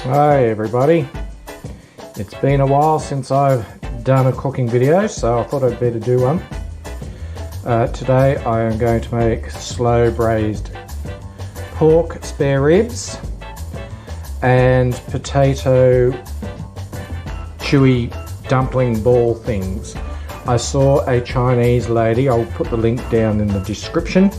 Hi everybody, it's been a while since I've done a cooking video, so I thought I'd better do one. Today I am going to make slow braised pork spare ribs and potato chewy dumpling ball things. I saw a Chinese lady, I'll put the link down in the description,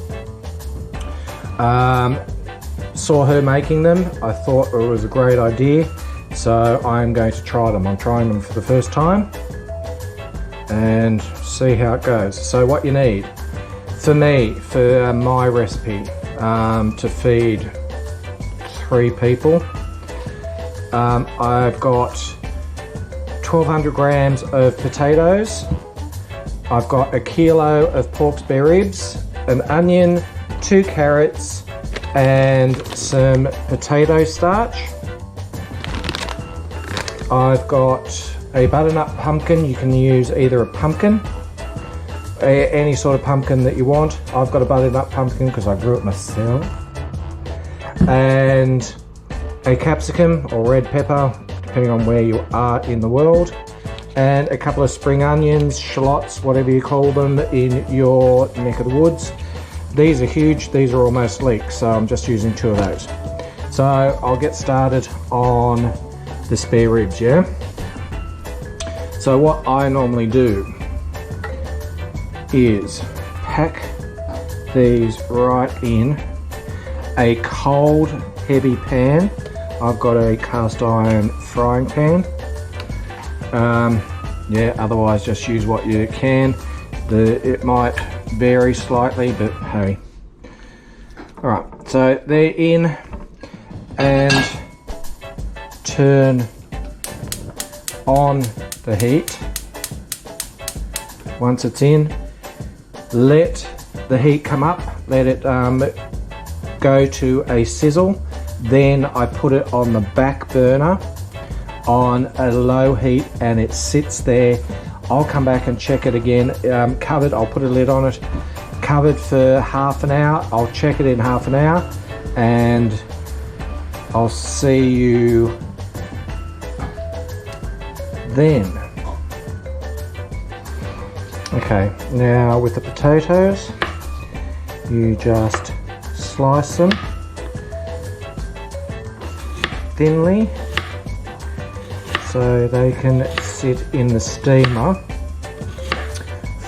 saw her making them. I thought it was a great idea, so I'm going to try them. I'm trying them for the first time and see how it goes. So what you need for me, for my recipe, to feed 3 people, I've got 1200 grams of potatoes, I've got 1 kilo of pork spare ribs, an onion, 2 carrots and some potato starch. I've got a butternut pumpkin. You can use either a pumpkin, any sort of pumpkin that you want. I've got a butternut pumpkin because I grew it myself. And a capsicum or red pepper, depending on where you are in the world. And a couple of spring onions, shallots, whatever you call them in your neck of the woods. These are huge, these are almost leeks, so I'm just using 2 of those. So I'll get started on the spare ribs, yeah? So what I normally do is pack these right in a cold, heavy pan. I've got a cast iron frying pan. Yeah, otherwise just use what you can. It might vary slightly, but hey. Alright, so they're in, and turn on the heat. Once it's in, let the heat come up, let it go to a sizzle. Then I put it on the back burner on a low heat and it sits there. I'll come back and check it again, covered. I'll put a lid on it, covered for half an hour. I'll check it in half an hour and I'll see you then. Okay, now with the potatoes, you just slice them thinly so they can sit in the steamer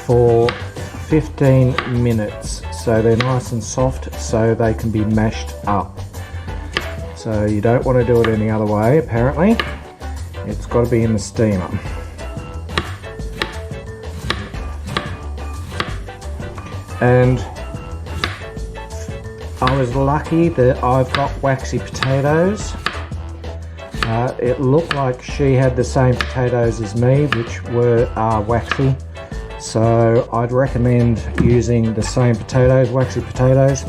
for 15 minutes, so they're nice and soft, so they can be mashed up. So you don't want to do it any other way, apparently. It's got to be in the steamer. And I was lucky that I've got waxy potatoes. It looked like she had the same potatoes as me, which are waxy. So I'd recommend using the same potatoes, waxy potatoes,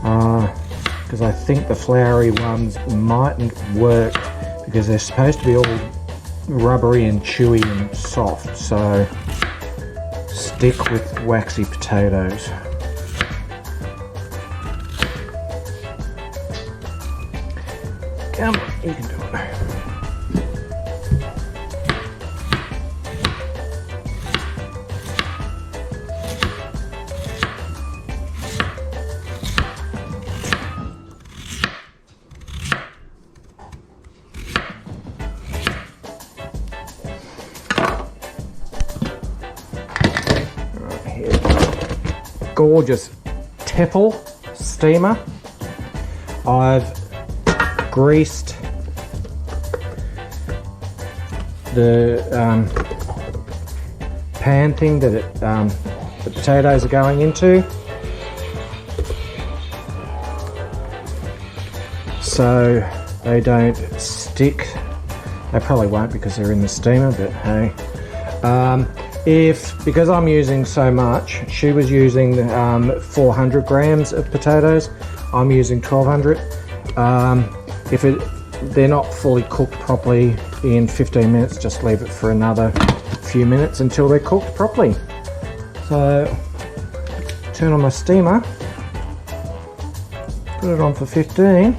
because I think the floury ones mightn't work because they're supposed to be all rubbery and chewy and soft. So stick with waxy potatoes. Come on, you can do it. Right here, gorgeous Tefal steamer. I've greased the pan thing that the potatoes are going into, so they don't stick. They probably won't because they're in the steamer, but hey. Because I'm using so much, she was using 400 grams of potatoes, I'm using 1200. If they're not fully cooked properly in 15 minutes, just leave it for another few minutes until they're cooked properly. So turn on my steamer, put it on for 15,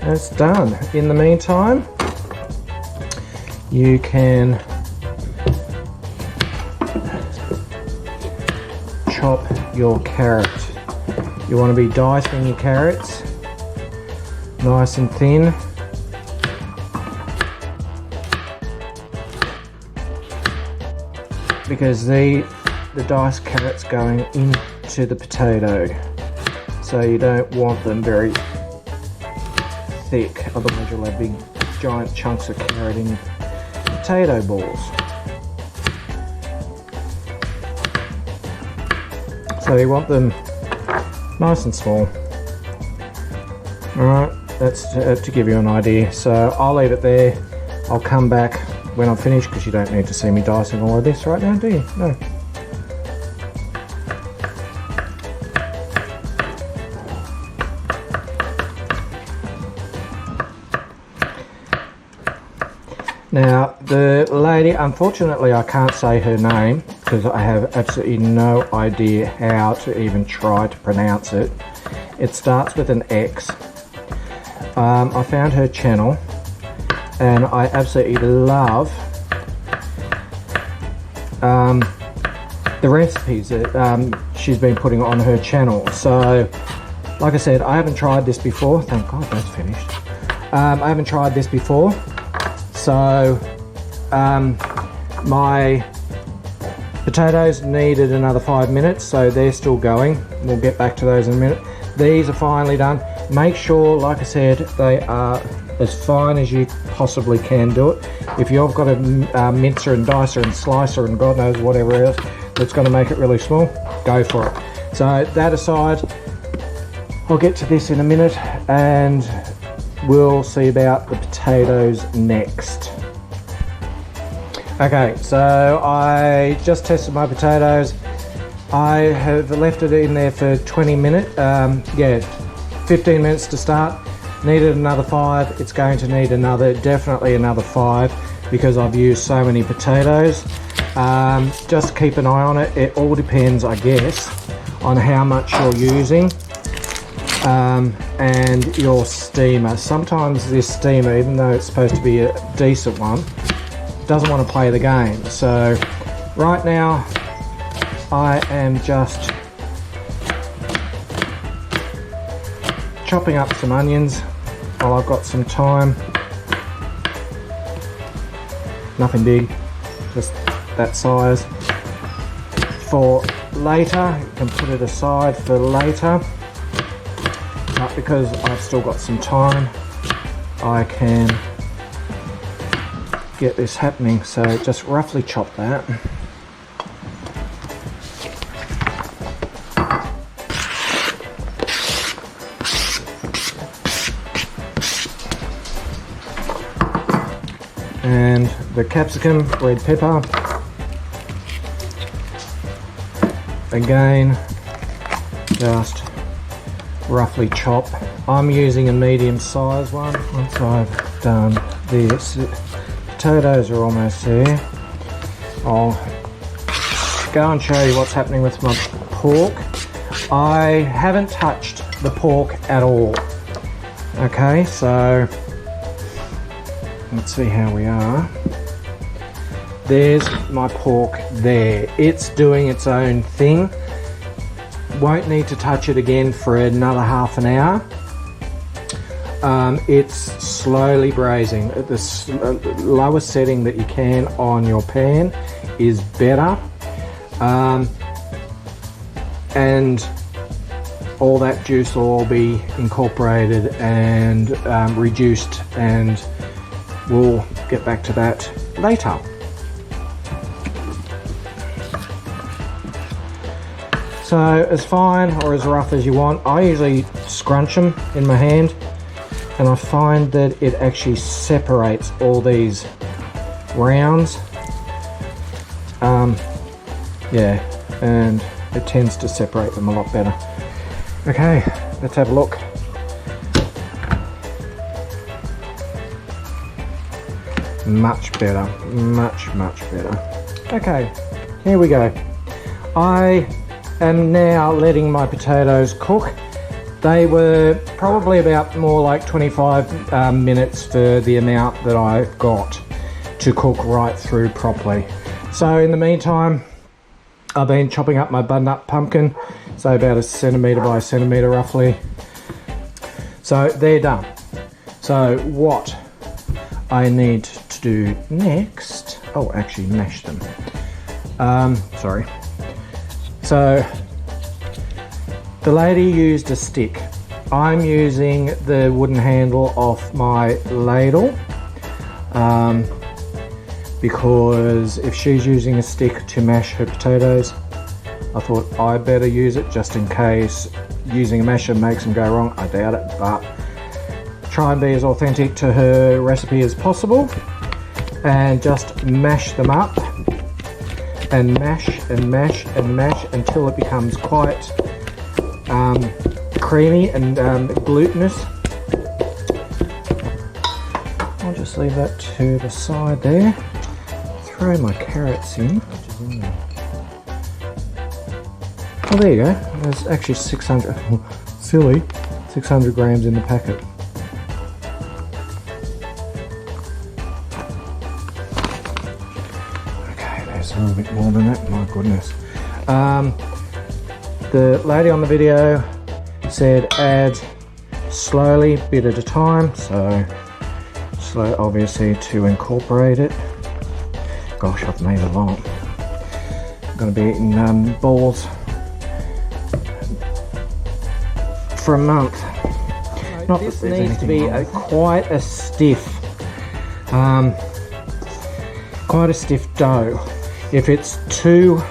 and it's done. In the meantime, you can chop your carrot. You want to be dicing your carrots nice and thin. Because the diced carrots going into the potato, so you don't want them very thick, otherwise you'll have big giant chunks of carrot in potato balls. So you want them nice and small. Alright, that's to give you an idea. So I'll leave it there. I'll come back when I'm finished, because you don't need to see me dicing all of this right now, do you? No. Now, the lady, unfortunately I can't say her name because I have absolutely no idea how to even try to pronounce it. It starts with an X. I found her channel and I absolutely love the recipes that she's been putting on her channel. So, like I said, I haven't tried this before. Thank God that's finished. I haven't tried this before. So my potatoes needed another 5 minutes, so they're still going. We'll get back to those in a minute. These are finally done. Make sure, like I said, they are as fine as you possibly can do it. If you've got a mincer and dicer and slicer and God knows whatever else that's going to make it really small, go for it. So that aside, I'll get to this in a minute and we'll see about the potatoes next. Okay, so I just tested my potatoes. I have left it in there for 20 minutes. 15 minutes to start. Needed another 5. It's going to need definitely another 5 because I've used so many potatoes. Just keep an eye on it. It all depends, I guess, on how much you're using. And your steamer. Sometimes this steamer, even though it's supposed to be a decent one, doesn't want to play the game. So right now I am just chopping up some onions while I've got some time. Nothing big, just that size. For later, you can put it aside for later. But because I've still got some time, I can get this happening. So just roughly chop that. And the capsicum, red pepper, again, just roughly chop. I'm using a medium size one. Once I've done this, potatoes are almost there. I'll go and show you what's happening with my pork. I haven't touched the pork at all. Okay, so let's see how we are. There's my pork there. It's doing its own thing. Won't need to touch it again for another half an hour. It's slowly braising. The lowest setting that you can on your pan is better. And all that juice will all be incorporated and reduced, and we'll get back to that later. So as fine or as rough as you want. I usually scrunch them in my hand, and I find that it actually separates all these rounds. Yeah, and it tends to separate them a lot better. Okay, let's have a look. Much better, much better. Okay, here we go. I am now letting my potatoes cook. They were probably about more like 25 minutes for the amount that I've got to cook right through properly. So in the meantime, I've been chopping up my butternut pumpkin, so about a centimetre by a centimetre roughly. So they're done. So what I need to do next, oh, actually mash them. Sorry. So the lady used a stick. I'm using the wooden handle off my ladle because if she's using a stick to mash her potatoes, I thought I'd better use it just in case using a masher makes them go wrong. I doubt it, but try and be as authentic to her recipe as possible and just mash them up and mash and mash and mash until it becomes quite creamy and glutinous. I'll just leave that to the side there. Throw my carrots in. Oh, there you go. There's actually 600, silly, 600 grams in the packet. Okay, there's a little bit more than that, my goodness. The lady on the video said add slowly, bit at a time, so slow obviously to incorporate it. Gosh, I've made a lot. I'm going to be eating balls for a month. Not this needs to be quite a stiff dough. If it's too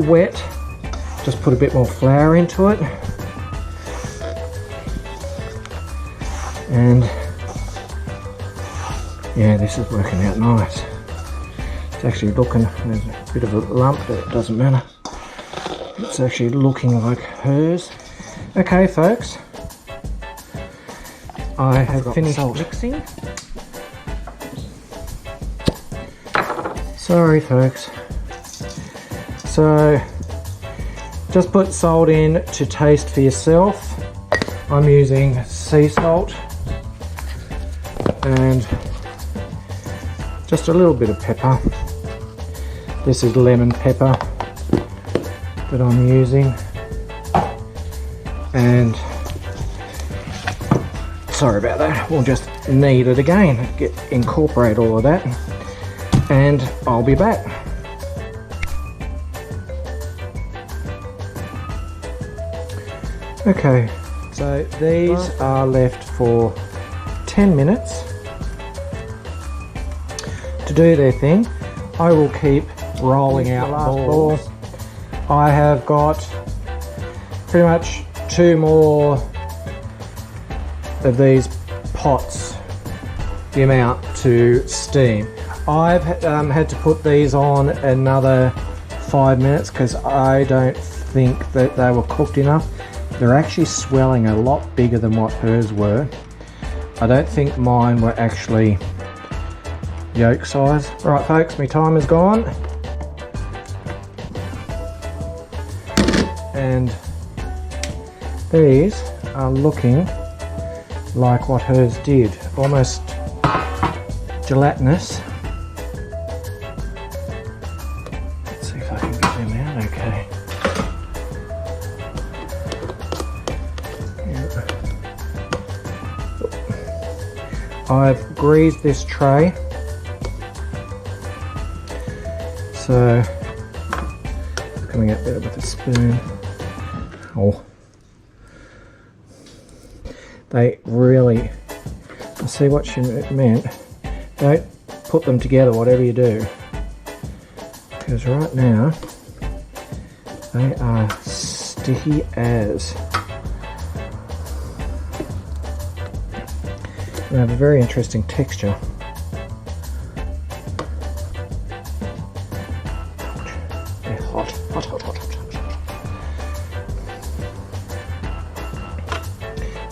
wet, just put a bit more flour into it. And yeah, this is working out nice. It's actually looking, there's a bit of a lump, but it doesn't matter. It's actually looking like hers. Okay, folks, I have finished mixing. Sorry, folks. So, just put salt in to taste for yourself. I'm using sea salt and just a little bit of pepper. This is lemon pepper that I'm using, and sorry about that, we'll just knead it again, incorporate all of that, and I'll be back. Okay, so these are left for 10 minutes to do their thing. I will keep rolling out balls. I have got pretty much 2 more of these pots, the amount to steam. I've had to put these on another 5 minutes because I don't think that they were cooked enough. They're actually swelling a lot bigger than what hers were. I don't think mine were actually yolk size. Right, folks, my time is gone. And these are looking like what hers did, almost gelatinous. Let's see if I can get them out okay. I've greased this tray, so it's coming out better with a spoon. Oh, they really, I see what she meant. Don't put them together, whatever you do, because right now they are sticky as. They have a very interesting texture. They're hot, hot, hot, hot, hot.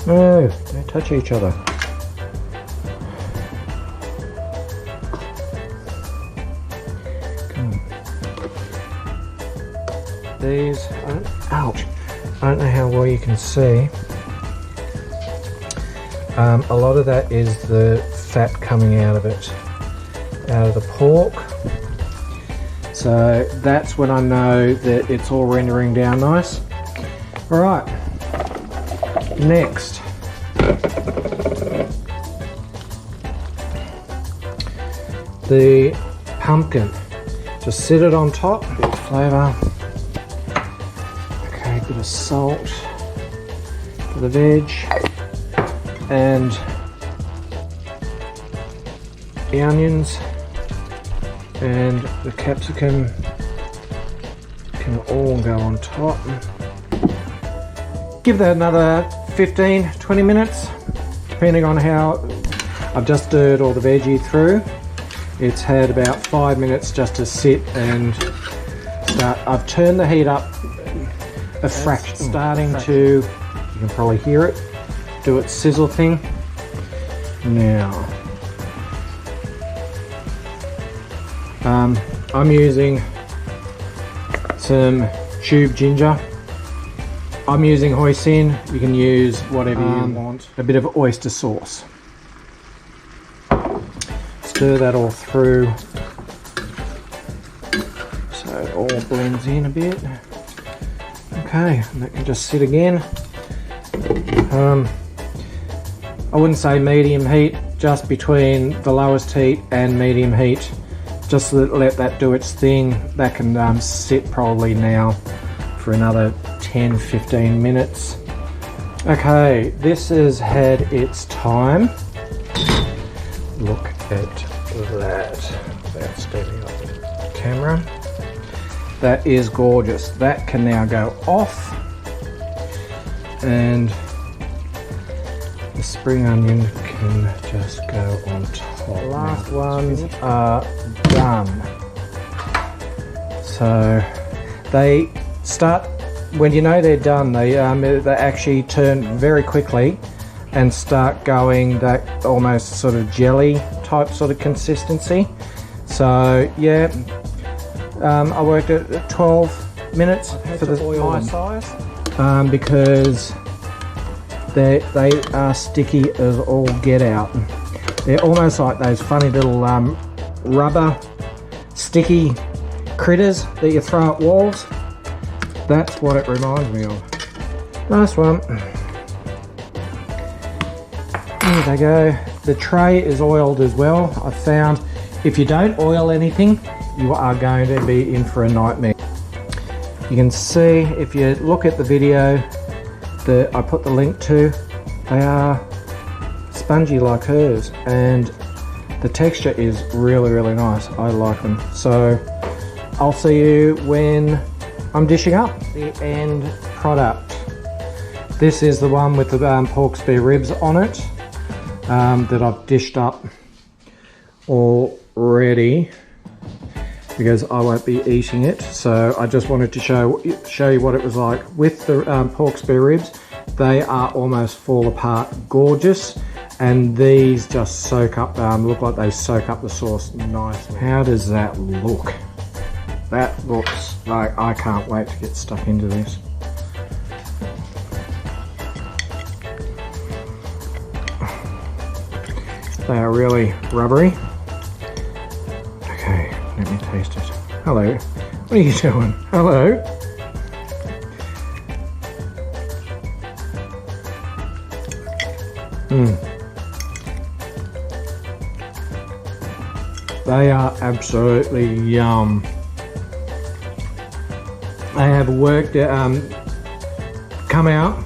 No, don't touch each other. Come on. These, ouch, I don't know how well you can see. A lot of that is the fat coming out of it, out of the pork. So that's when I know that it's all rendering down nice. All right, next. The pumpkin. Just sit it on top, bit of flavour. Okay, bit of salt for the veg. And the onions and the capsicum can all go on top. Give that another 15-20 minutes, depending on how. I've just stirred all the veggie through. It's had about 5 minutes just to sit and start. I've turned the heat up a fraction, starting to, you can probably hear it, do its sizzle thing. Now, I'm using some tube ginger. I'm using hoisin. You can use whatever you want. A bit of oyster sauce. Stir that all through so it all blends in a bit. Okay, and that can just sit again. I wouldn't say medium heat, just between the lowest heat and medium heat. Just let that do its thing. That can sit probably now for another 10-15 minutes. Okay, this has had its time. Look at that. That's steady up the camera. That is gorgeous. That can now go off, and the spring onion can just go on top. The last ones are done. So they start, when you know they're done, they actually turn very quickly and start going that almost sort of jelly type sort of consistency. So yeah, I worked at 12 minutes for my size because they are sticky as all get out. They're almost like those funny little rubber sticky critters that you throw at walls. That's what it reminds me of. Last one. There they go. The tray is oiled as well. I've found if you don't oil anything, you are going to be in for a nightmare. You can see, if you look at the video that I put the link to, they are spongy like hers, and the texture is really, really nice. I like them. So I'll see you when I'm dishing up the end product. This is the one with the pork spare ribs on it that I've dished up already because I won't be eating it. So I just wanted to show you what it was like with the pork spare ribs. They are almost fall apart gorgeous, and these just soak up, look like they soak up the sauce nicely. How does that look? That looks like, I can't wait to get stuck into this. They are really rubbery. Okay, let me taste it. Hello, what are you doing? Hello? They are absolutely yum. They have worked, come out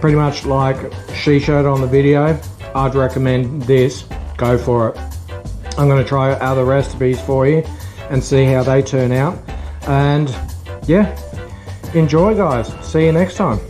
pretty much like she showed on the video. I'd recommend this, go for it. I'm going to try other recipes for you and see how they turn out. And yeah, enjoy guys. See you next time.